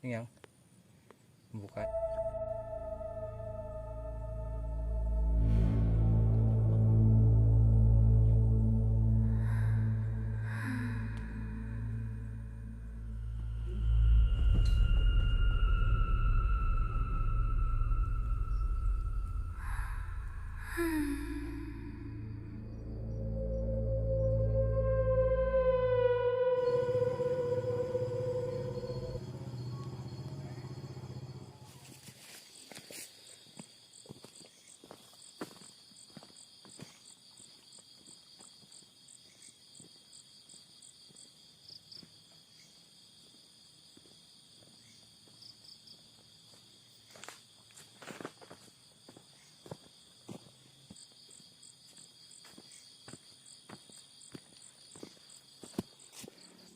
Ini yang buka.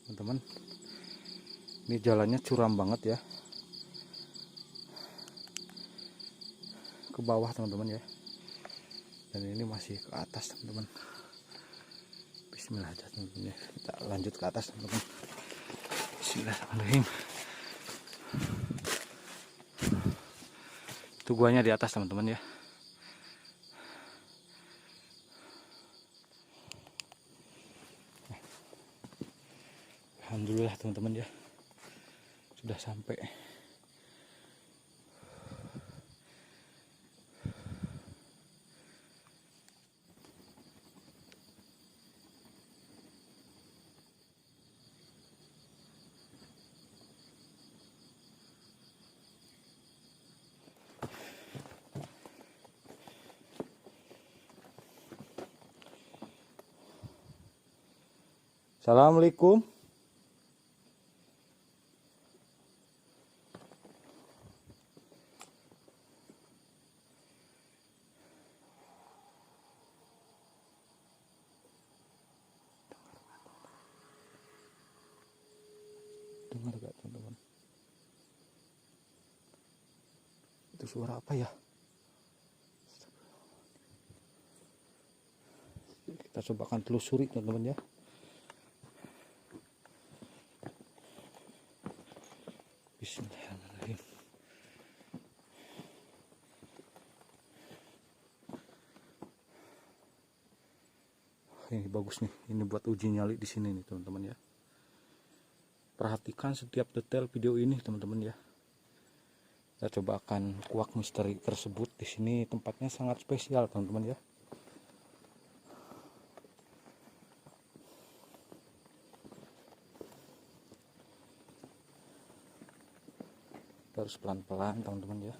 Teman-teman, ini jalannya curam banget ya, ke bawah teman-teman ya, dan ini masih ke atas teman-teman. Bismillah aja teman-teman ya, kita lanjut ke atas teman-teman. Bismillahirrahmanirrahim. Itu guanya di atas teman-teman ya. Alhamdulillah teman-teman ya, sudah sampai. Assalamualaikum. Dengar gak teman-teman? Itu suara apa ya? Kita coba akan telusuri teman-teman ya. Bismillahirrahmanirrahim. Ini bagus nih, ini buat uji nyali di sini nih teman-teman ya. Perhatikan setiap detail video ini teman-teman ya. Kita coba akan kuak misteri tersebut. Di sini tempatnya sangat spesial teman-teman ya. Kita harus pelan-pelan teman-teman ya.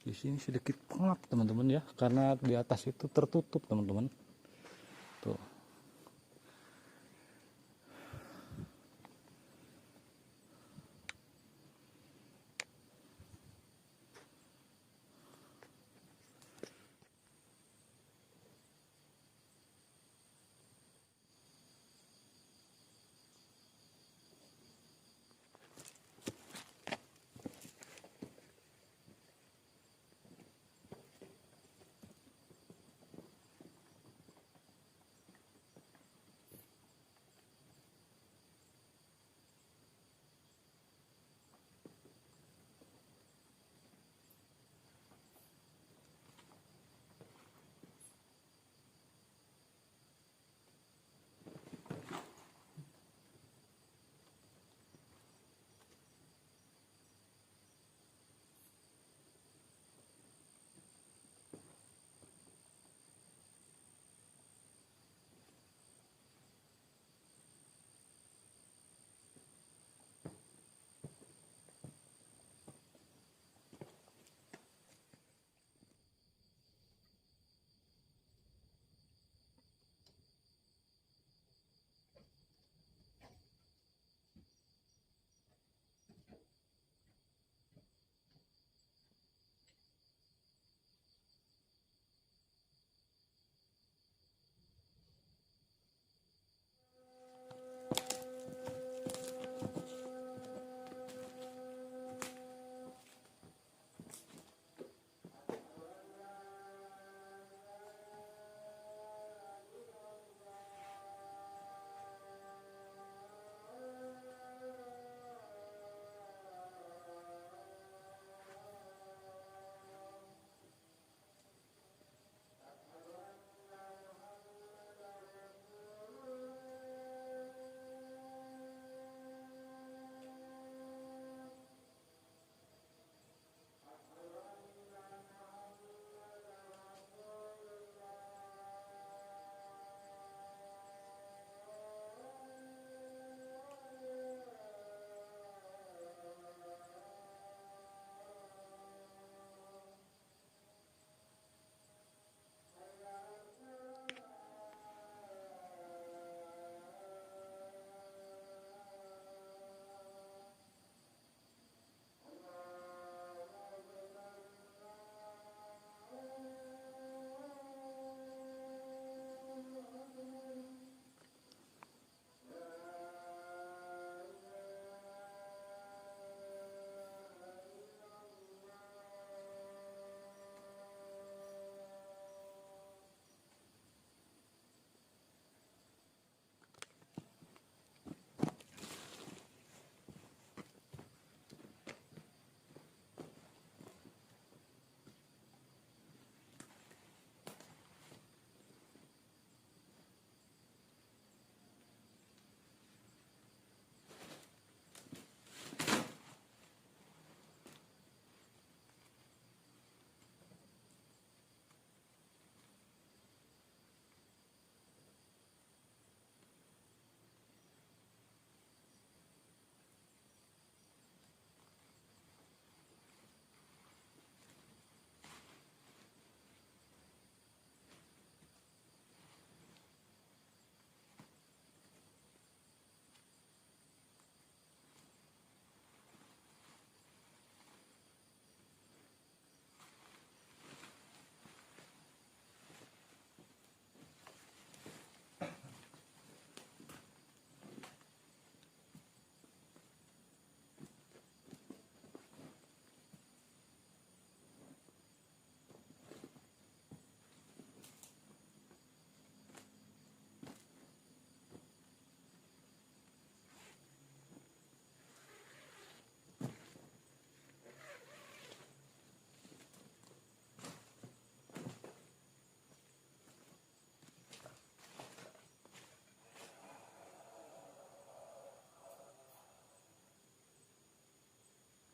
Di sini sedikit pengap teman-teman ya, karena di atas itu tertutup teman-teman. Tuh.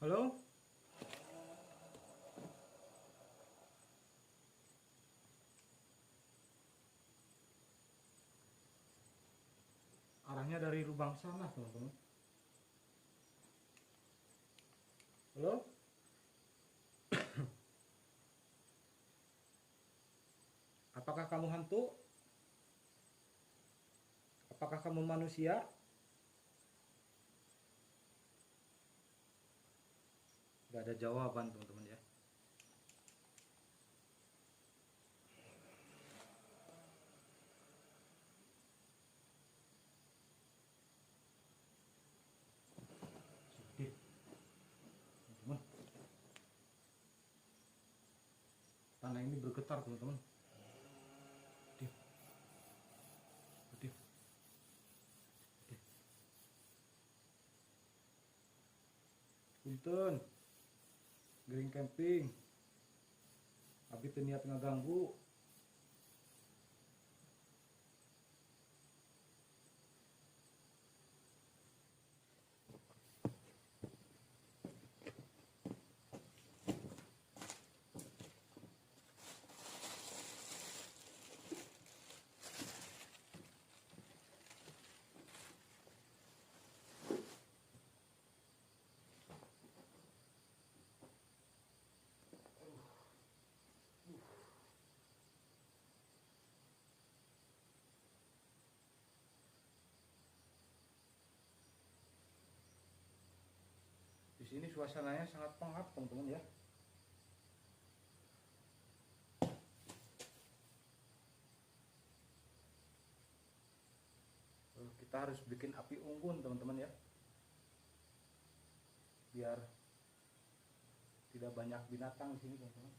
Halo? Arahnya dari lubang sana, teman-teman. Halo? Apakah kamu hantu? Apakah kamu manusia? Gak ada jawaban, teman-teman ya. Sedih, teman-teman. Tanah ini bergetar, teman-teman. Sedih. Sedih. Sedih. Punten. Green camping. Abi teu niat ngaganggu. Di sini suasananya sangat pengap, teman-teman ya. Kita harus bikin api unggun, teman-teman ya. Biar tidak banyak binatang di sini, teman-teman.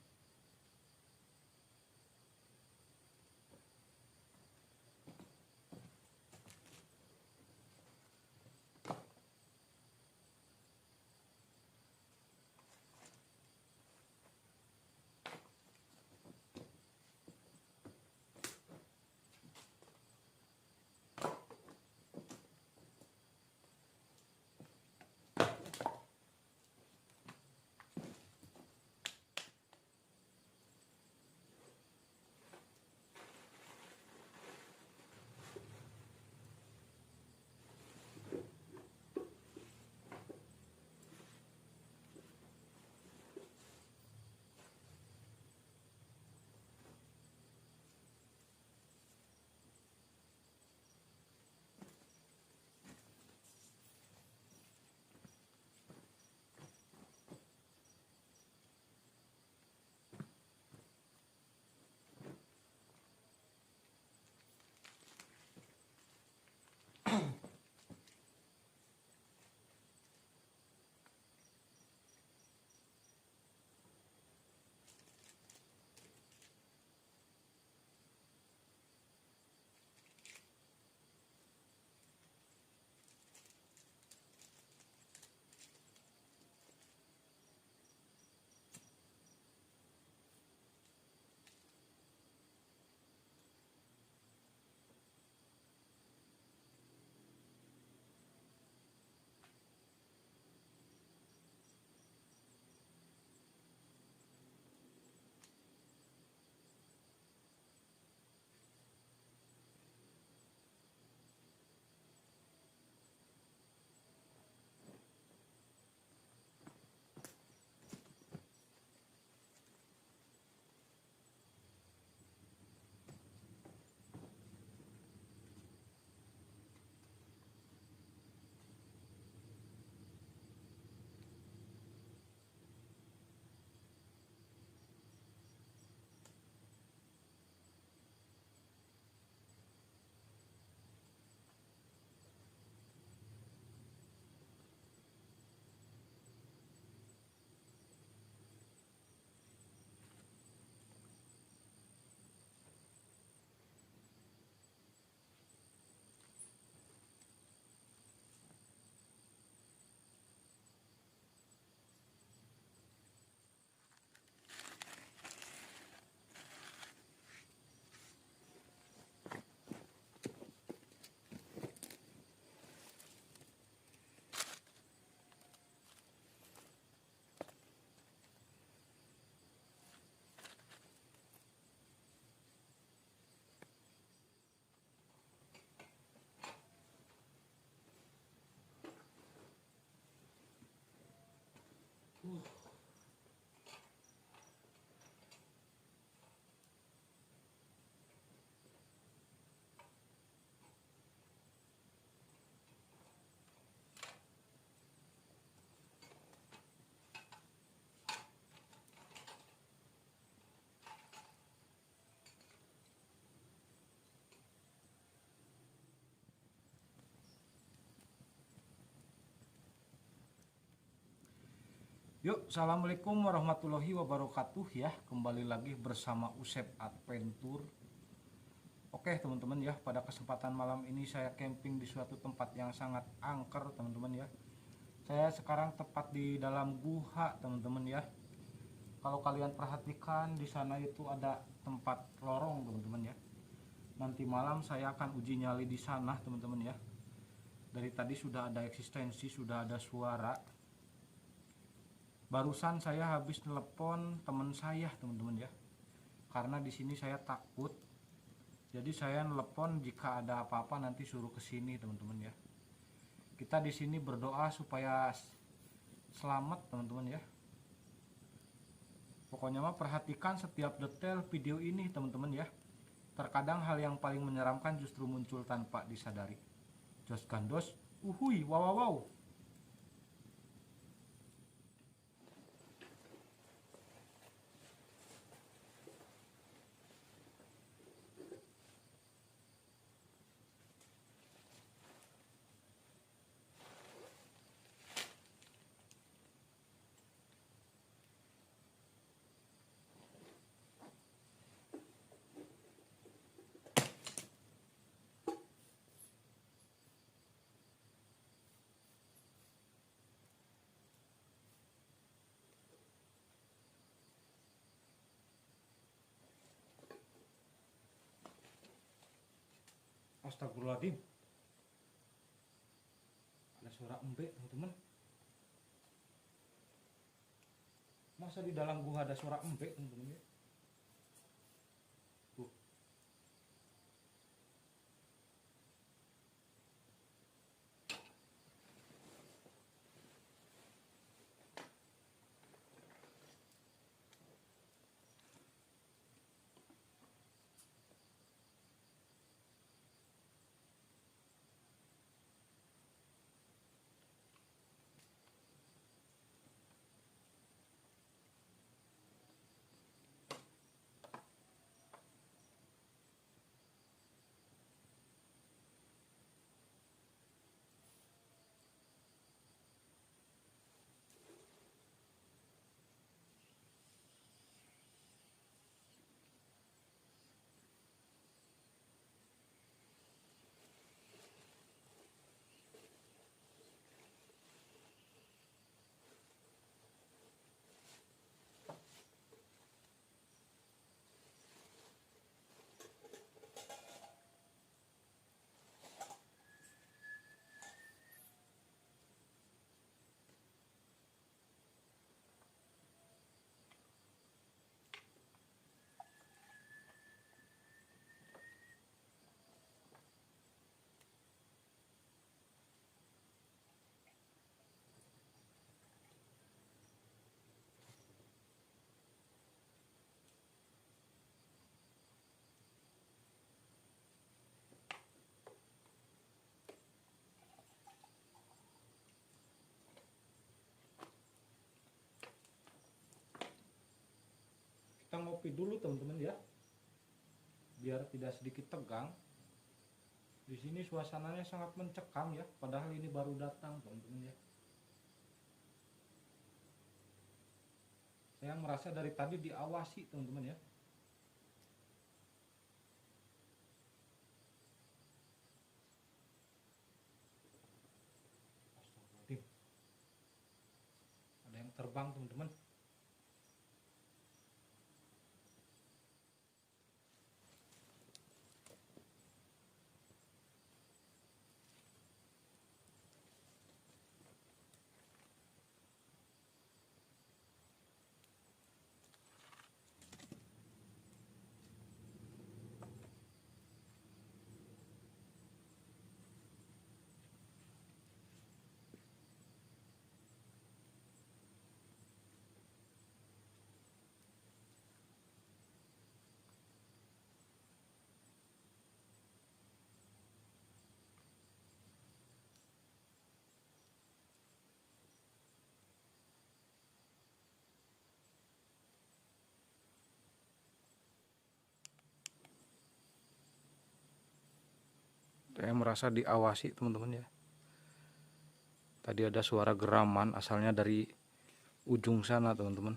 Yuk, assalamualaikum warahmatullahi wabarakatuh ya. Kembali lagi bersama Usep Adventure. Oke teman-teman ya, pada kesempatan malam ini saya camping di suatu tempat yang sangat angker teman-teman ya. Saya sekarang tepat di dalam gua teman-teman ya. Kalau kalian perhatikan di sana itu ada tempat lorong teman-teman ya. Nanti malam saya akan uji nyali di sana teman-teman ya. Dari tadi sudah ada eksistensi, sudah ada suara. Barusan saya habis telepon teman saya teman-teman ya, karena di sini saya takut, jadi saya telepon jika ada apa-apa nanti suruh ke sini teman-teman ya. Kita di sini berdoa supaya selamat teman-teman ya. Pokoknya mah perhatikan setiap detail video ini teman-teman ya. Terkadang hal yang paling menyeramkan justru muncul tanpa disadari. Jos gandos, uhui, wow wow wow. Astagfirullahaladzim, ada suara embek teman-teman. Masa di dalam gua ada suara embek teman-teman ya. Tuh. Kita ngopi dulu teman-teman ya, biar tidak sedikit tegang. Di sini suasananya sangat mencekam ya, padahal ini baru datang teman-teman ya. Saya merasa dari tadi diawasi teman-teman ya. Astagfirullahaladzim, ada yang terbang teman-teman. Saya merasa diawasi teman-teman ya. Tadi ada suara geraman, asalnya dari ujung sana teman-teman.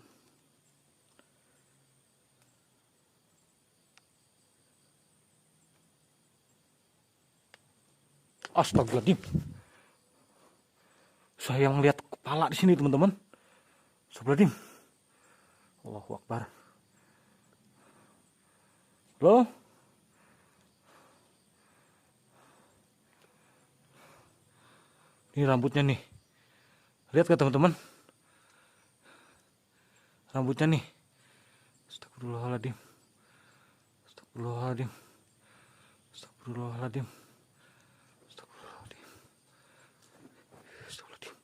Astagfirullahaladzim. Saya melihat kepala di sini teman-teman. Astagfirullahaladzim. Allahu Akbar. Halo? Ini rambutnya nih. Lihat gak teman-teman? Rambutnya nih. Astagfirullahaladzim. Astagfirullahaladzim. Astagfirullahaladzim. Astagfirullahaladzim. Astagfirullahaladzim.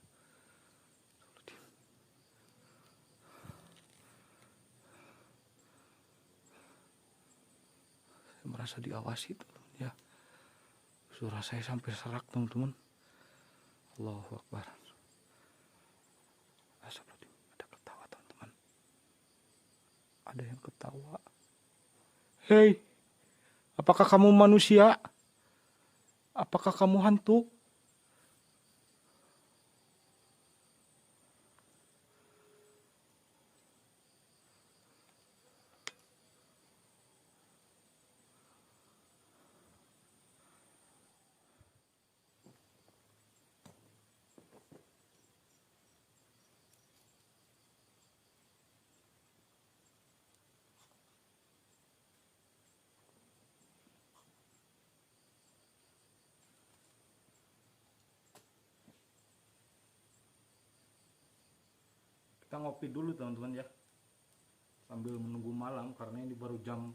Saya merasa diawasi teman-teman ya. Suara saya sampai serak teman-teman. Allahu Akbar. Astagfirullahaladzim. Ada ketawa teman-teman. Ada yang ketawa. Hei, apakah kamu manusia? Apakah kamu hantu? Kita ngopi dulu teman-teman ya, sambil menunggu malam karena ini baru jam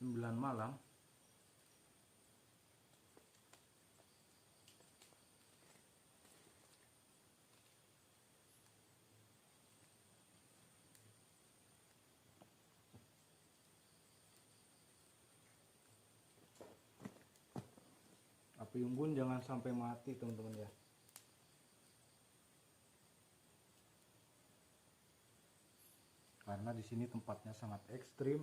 9 malam. Api unggun jangan sampai mati teman-teman ya. Karena di sini tempatnya sangat ekstrim.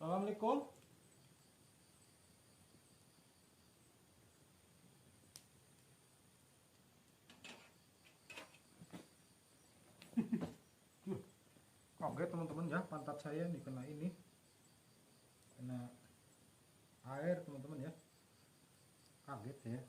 Assalamualaikum. Oke teman-teman ya, pantat saya nih kena air teman-teman ya. Kaget ya.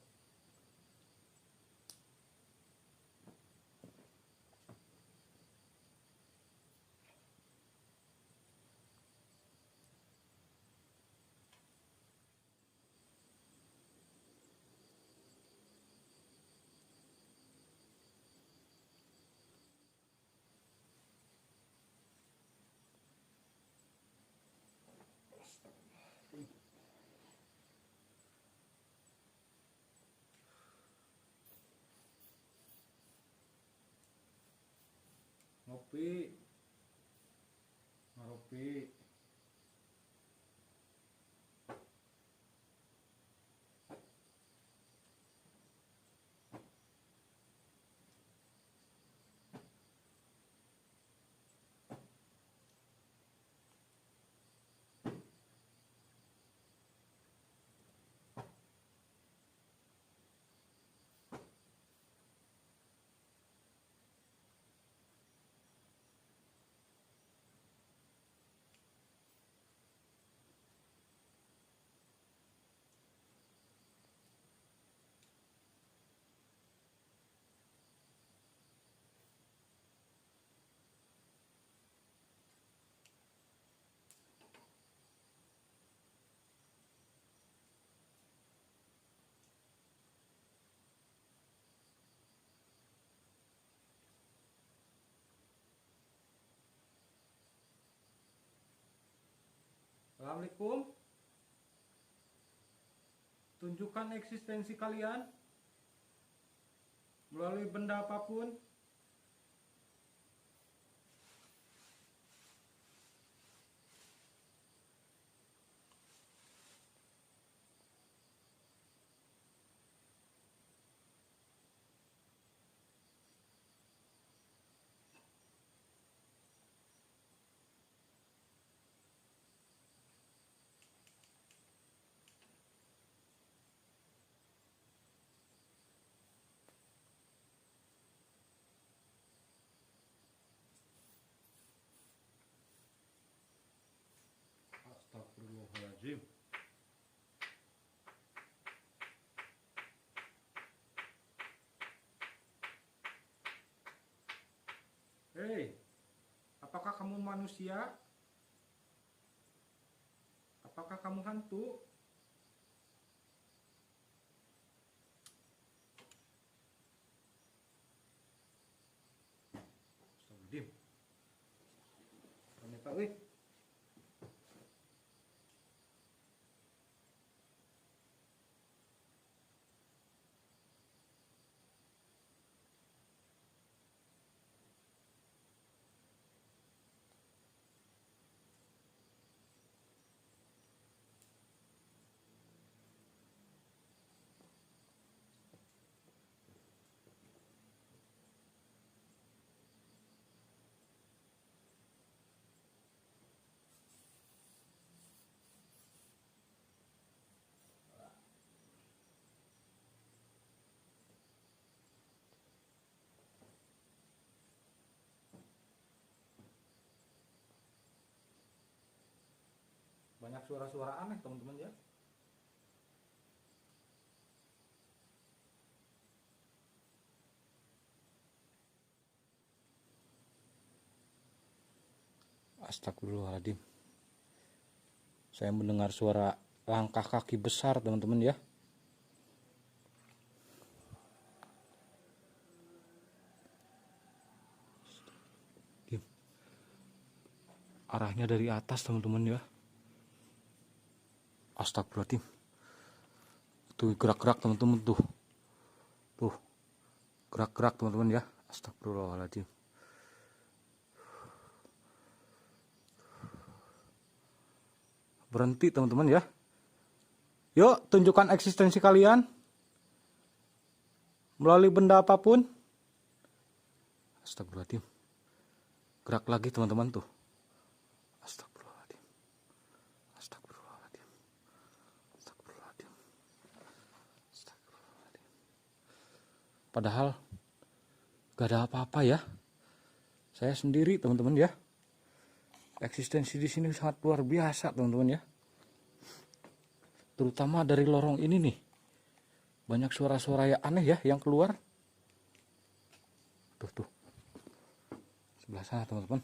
Ngopi. Ngopi. Assalamualaikum. Tunjukkan eksistensi kalian melalui benda apapun. Astagfirullahaladzim. Hei, apakah kamu manusia? Apakah kamu hantu? Astagfirullahaladzim. Ternyata, wih. Banyak suara-suara aneh teman-teman ya. Astagfirullahaladzim. Saya mendengar suara langkah kaki besar teman-teman ya. Arahnya dari atas teman-teman ya. Astagfirullahaladzim. Tuh gerak-gerak teman-teman tuh. Tuh. Gerak-gerak teman-teman ya. Astagfirullahaladzim. Berhenti teman-teman ya. Yuk tunjukkan eksistensi kalian melalui benda apapun. Astagfirullahaladzim. Gerak lagi teman-teman tuh. Astagfirullahaladzim. Astagfirullahaladzim. Astagfirullahaladzim. Astagfirullahaladzim. Padahal gak ada apa-apa ya. Saya sendiri teman-teman ya. Eksistensi di sini sangat luar biasa teman-teman ya. Terutama dari lorong ini nih. Banyak suara-suara yang aneh ya yang keluar. Tuh. Sebelah sana teman-teman.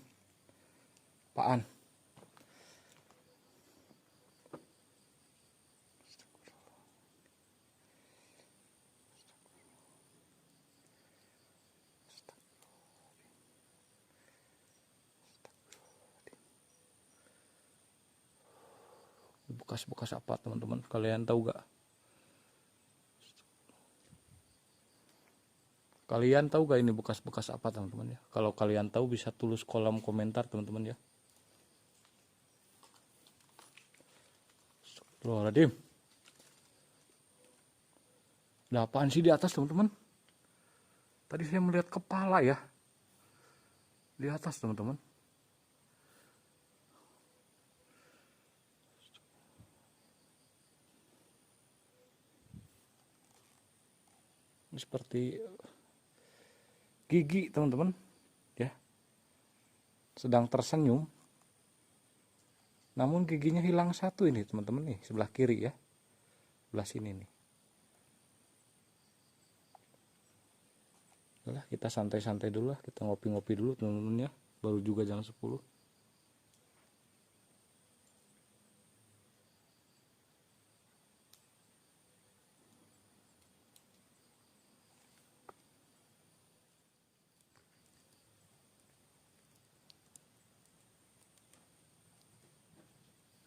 Apaan? Bekas-bekas apa teman-teman? Kalian tahu gak? Kalian tahu gak ini bekas-bekas apa teman-teman ya? Kalau kalian tahu bisa tulis kolom komentar teman-teman ya. Astagfirullahaladzim. Ada apaan sih di atas teman-teman? Tadi saya melihat kepala ya. Di atas teman-teman. Ini seperti gigi teman-teman ya, sedang tersenyum, namun giginya hilang satu ini teman-teman nih, sebelah kiri ya, sebelah sini nih. Udah, kita santai-santai dulu lah, kita ngopi-ngopi dulu teman-teman ya, baru juga jam 10.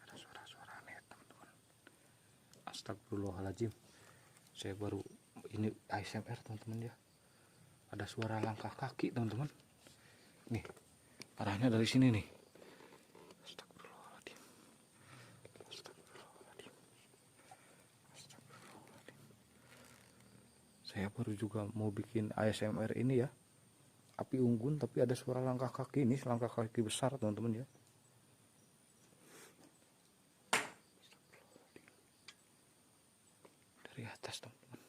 Ada suara-suara. Astagfirullahaladzim, saya baru ini ASMR teman-teman ya. Ada suara langkah kaki teman-teman. Nih, arahnya dari sini nih. Astagfirullahaladzim. Astagfirullahaladzim. Astagfirullahaladzim. Saya baru juga mau bikin ASMR ini ya. Api unggun tapi ada suara langkah kaki, ini langkah kaki besar teman-teman ya. Dari atas teman-teman.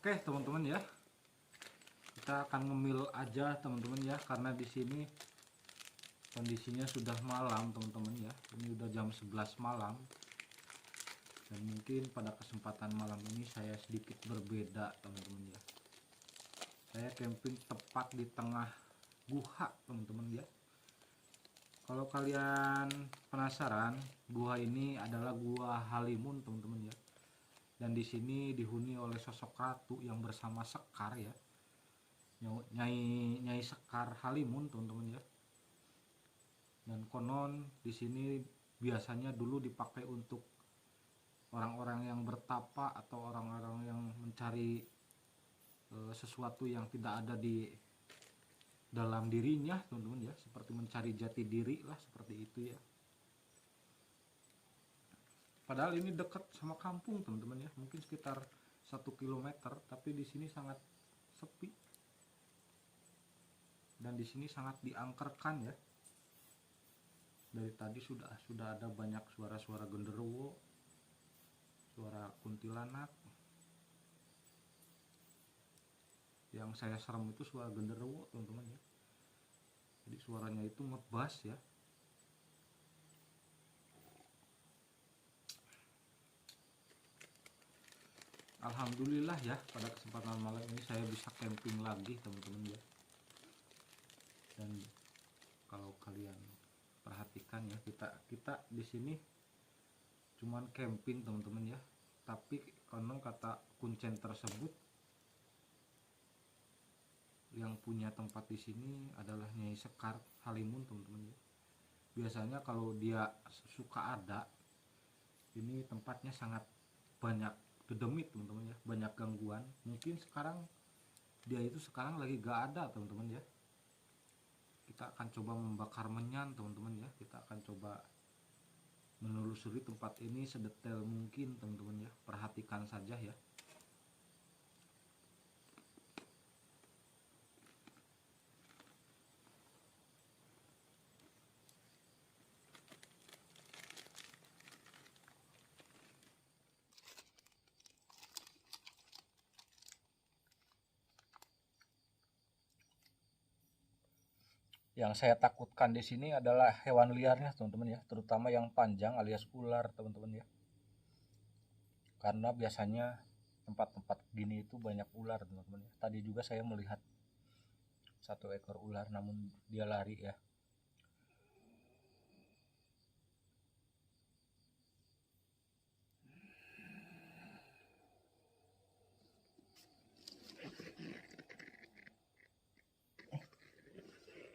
Oke teman-teman ya, kita akan ngemil aja teman-teman ya, karena di sini kondisinya sudah malam teman-teman ya. Ini udah jam 11 malam, dan mungkin pada kesempatan malam ini saya sedikit berbeda teman-teman ya. Saya camping tepat di tengah gua teman-teman ya. Kalau kalian penasaran, gua ini adalah gua Halimun teman-teman ya. Dan di sini dihuni oleh sosok ratu yang bersama Sekar ya, Nyai Sekar Halimun teman-teman ya. Dan konon di sini biasanya dulu dipakai untuk orang-orang yang bertapa atau orang-orang yang mencari sesuatu yang tidak ada di dalam dirinya teman-teman ya, seperti mencari jati diri lah, seperti itu ya. Padahal ini dekat sama kampung teman-teman ya, mungkin sekitar 1 kilometer, tapi di sini sangat sepi. Dan di sini sangat diangkerkan ya. Dari tadi sudah ada banyak suara-suara genderuwo, suara kuntilanak. Yang saya serem itu suara genderuwo teman-teman ya. Jadi suaranya itu ngebas ya. Alhamdulillah ya, pada kesempatan malam ini saya bisa camping lagi teman-teman ya. Dan kalau kalian perhatikan ya, kita di sini cuman camping teman-teman ya. Tapi konon kata kuncen tersebut, yang punya tempat di sini adalah Nyai Sekar Halimun teman-teman ya. Biasanya kalau dia suka ada, ini tempatnya sangat banyak dedemit teman-teman ya, banyak gangguan. Mungkin sekarang dia itu sekarang lagi gak ada teman-teman ya. Kita akan coba membakar menyan teman-teman ya. Kita akan coba menelusuri tempat ini sedetail mungkin teman-teman ya. Perhatikan saja ya. Yang saya takutkan di sini adalah hewan liarnya teman-teman ya, terutama yang panjang alias ular teman-teman ya. Karena biasanya tempat-tempat gini itu banyak ular teman-teman ya. Tadi juga saya melihat 1 ekor ular, namun dia lari ya.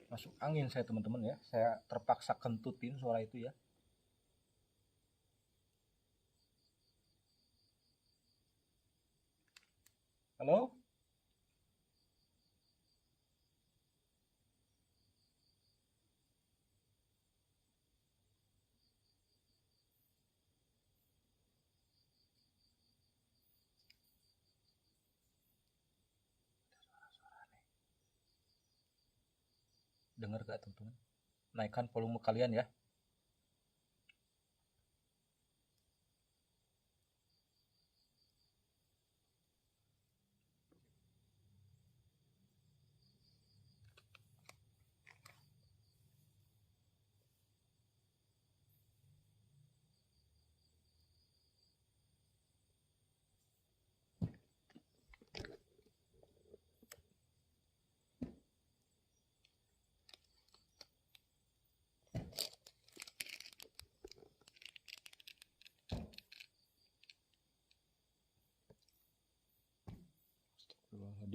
Masuk angin saya teman-teman ya, saya terpaksa kentutin suara itu ya. Halo? Dengar gak teman-teman? Naikkan volume kalian ya.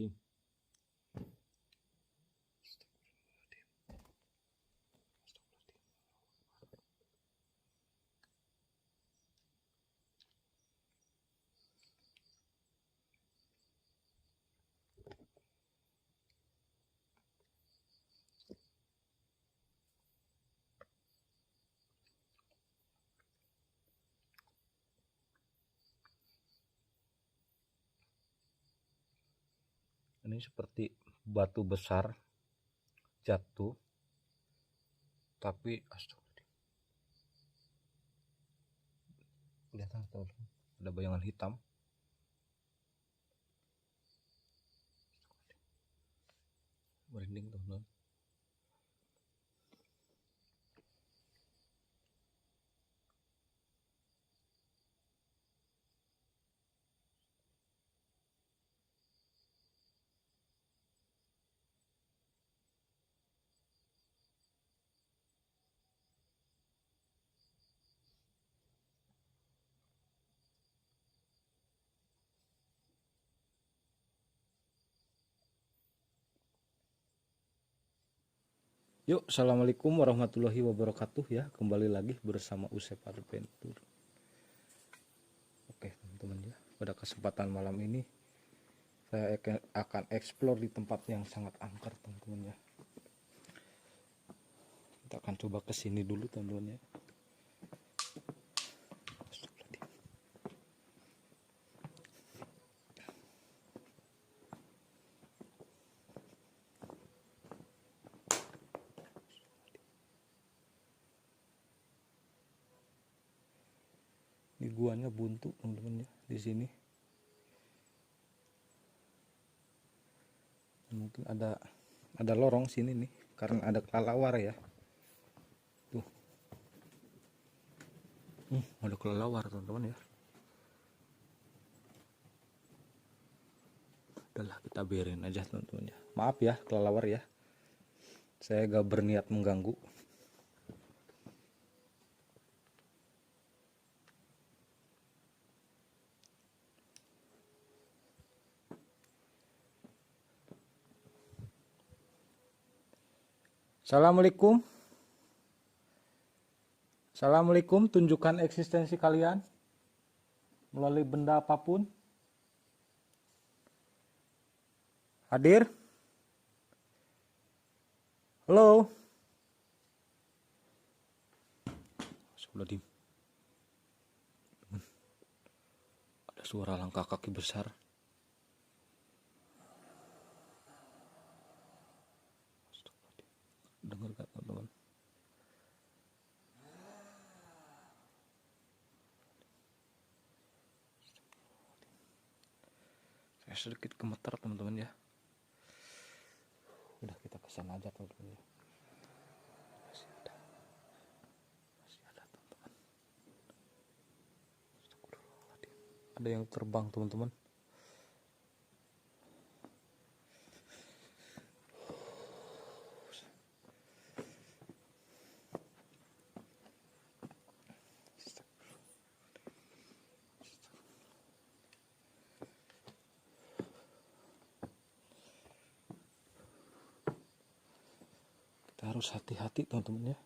Astagfirullahaladzim. Ini seperti batu besar jatuh, tapi astagfirullah, kelihatan teman-teman, ada bayangan hitam. Merinding teman-teman. Yuk, assalamualaikum warahmatullahi wabarakatuh ya. Kembali lagi bersama Usep Adventure. Oke teman-teman ya, pada kesempatan malam ini saya akan explore di tempat yang sangat angker teman-teman ya. Kita akan coba ke sini dulu teman-teman ya. Ini guanya buntu teman-teman ya di sini. Mungkin ada lorong sini nih karena ada kelelawar ya. Tuh. Ada kelelawar teman-teman ya. Udahlah, kita biarin aja teman-teman ya. Maaf ya kelelawar ya. Saya gak berniat mengganggu. Assalamualaikum. Assalamualaikum, tunjukkan eksistensi kalian melalui benda apapun. Hadir? Halo? Sudah dim. Ada suara langkah kaki besar. Dengar gak teman-teman? Saya sedikit gemetar teman-teman ya. Udah, kita kesana aja teman-teman ya. Masih ada teman-teman. Ada yang terbang teman-teman. Kita harus hati-hati teman-teman ya,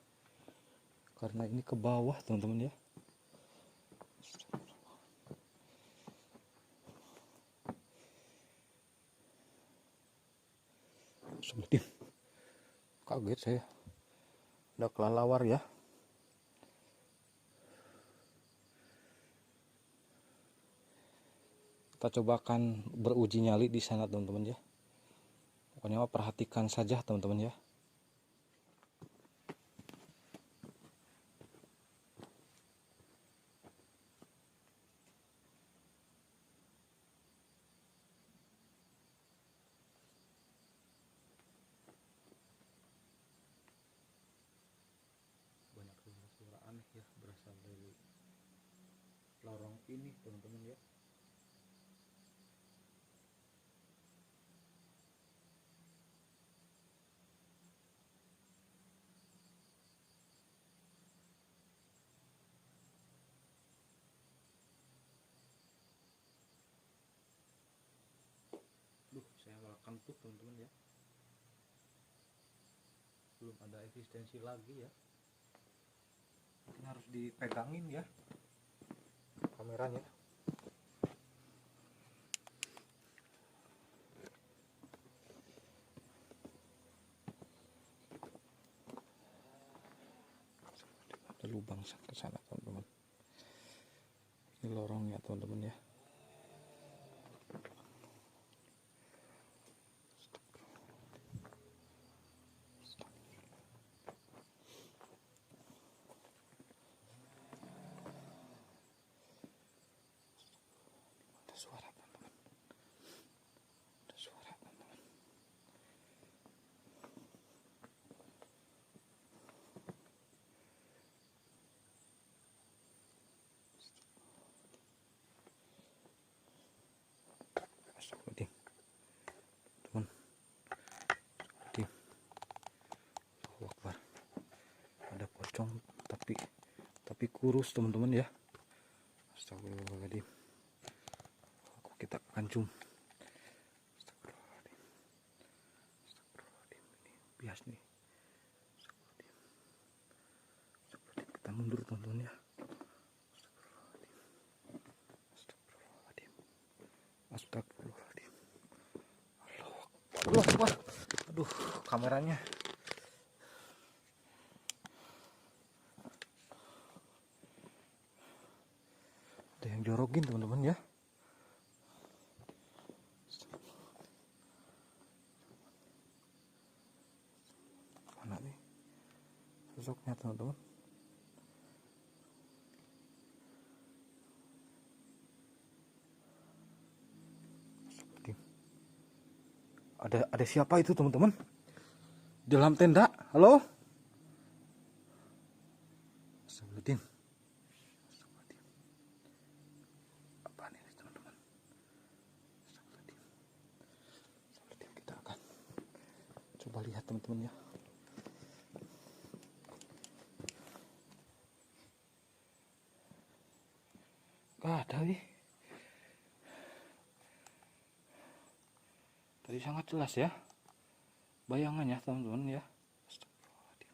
karena ini ke bawah teman-teman ya. Sebelum kaget saya, ada kelelawar ya. Kita coba akan beruji nyali di sana teman-teman ya. Pokoknya perhatikan saja teman-teman ya. Banyak suara aneh ya berasal dari lorong ini teman-teman ya. Saya belum ada eksistensi lagi ya. Mungkin harus dipegangin ya kameranya. Ada lubang ke sana teman-teman. Ini lorongnya teman-teman ya. Ada suara teman-teman. Ada suara teman-teman. Astagfirullahaladzim. Teman. Astagfirullahaladzim. Allahu Akbar. Ada pocong tapi kurus teman-teman ya. Astagfirullahaladzim. Kita akan zoom. Astagfirullahaladzim. Astagfirullahaladzim. Ini bias nih. Astagfirullahaladzim. Astagfirullahaladzim. Kita mundur teman-teman ya. Astagfirullahaladzim. Astagfirullahaladzim. Allahu Akbar. Aduh, kameranya. Ada yang jorogin teman-teman ya. Mana nih sosoknya teman-teman? Ada siapa itu teman-teman? Dalam tenda? Halo? Astagfirullahaladzim. Astagfirullahaladzim. Apa ini teman-teman? Astagfirullahaladzim. Astagfirullahaladzim. Kita akan coba lihat teman-teman ya. Gak ada nih. Tadi sangat jelas ya bayangannya teman-teman ya. Astagfirullahaladzim.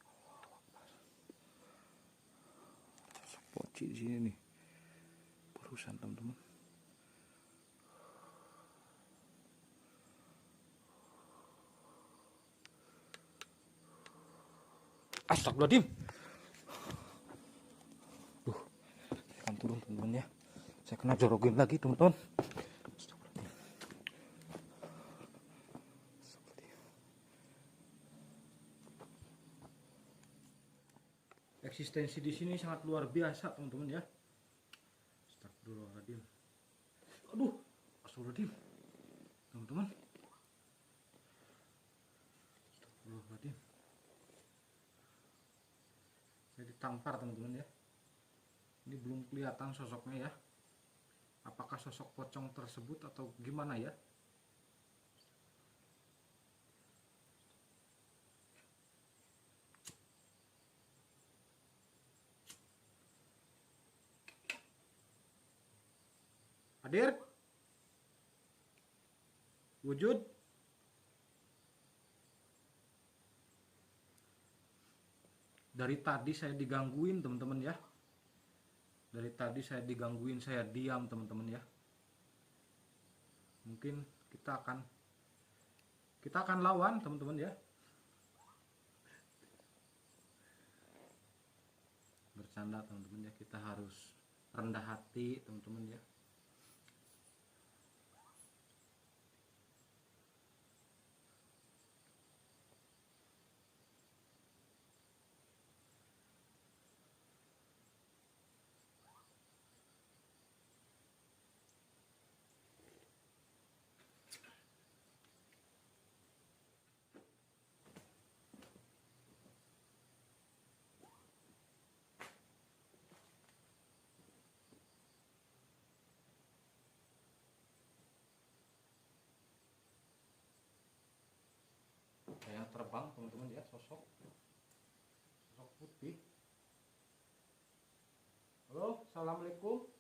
Allahu Akbar. Sosok poci di sini nih. Barusan teman-teman. Astagfirullahaladzim. Duh, saya akan turun teman-teman ya. Saya kena jorogin lagi teman-teman. Eksistensi di sini sangat luar biasa teman-teman ya. Astagfirullahaladzim. Aduh, astagfirullahaladzim teman-teman. Astagfirullahaladzim. Saya ditampar teman-teman ya. Ini belum kelihatan sosoknya ya. Apakah sosok pocong tersebut atau gimana ya? Hadir? Wujud? Dari tadi saya digangguin teman-teman ya. Dari tadi saya digangguin, saya diam teman-teman ya. Mungkin kita akan lawan teman-teman ya. Bercanda teman-teman ya, kita harus rendah hati teman-teman ya. Yang terbang teman-teman ya, sosok putih. Halo, assalamualaikum.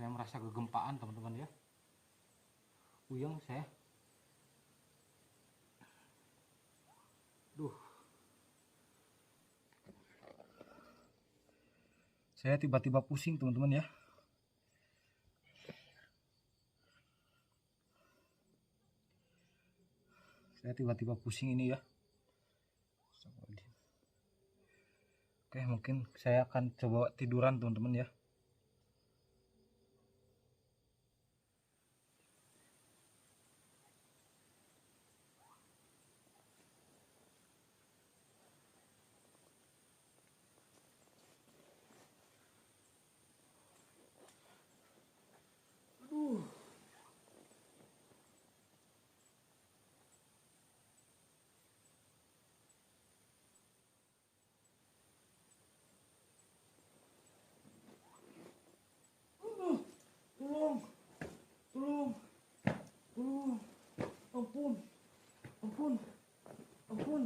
Saya merasa kegempaan teman-teman ya. Puyeng saya. Duh. Saya tiba-tiba pusing teman-teman ya. Saya tiba-tiba pusing ini ya. Oke, mungkin saya akan coba tiduran teman-teman ya. Tolong, tolong, tolong, ampun, ampun, ampun.